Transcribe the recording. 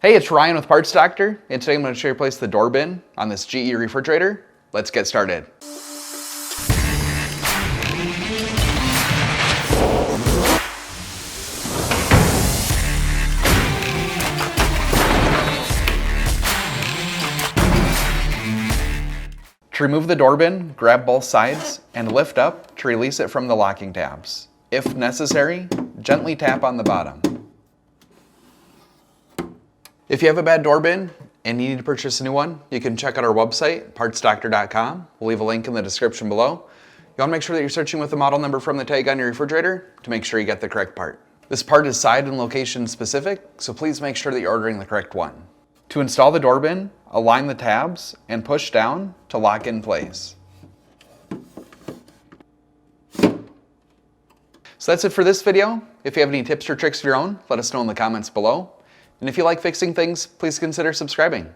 Hey, it's Ryan with Parts Doctor, and today I'm going to show you how to place the door bin on this GE refrigerator. Let's get started. To remove the door bin, grab both sides and lift up to release it from the locking tabs. If necessary, gently tap on the bottom. If you have a bad door bin and you need to purchase a new one, you can check out our website, partsdoctor.com. We'll leave a link in the description below. You want to make sure that you're searching with the model number from the tag on your refrigerator to make sure you get the correct part. This part is side and location specific, so please make sure that you're ordering the correct one. To install the door bin, align the tabs and push down to lock in place. So that's it for this video. If you have any tips or tricks of your own, let us know in the comments below. And if you like fixing things, please consider subscribing.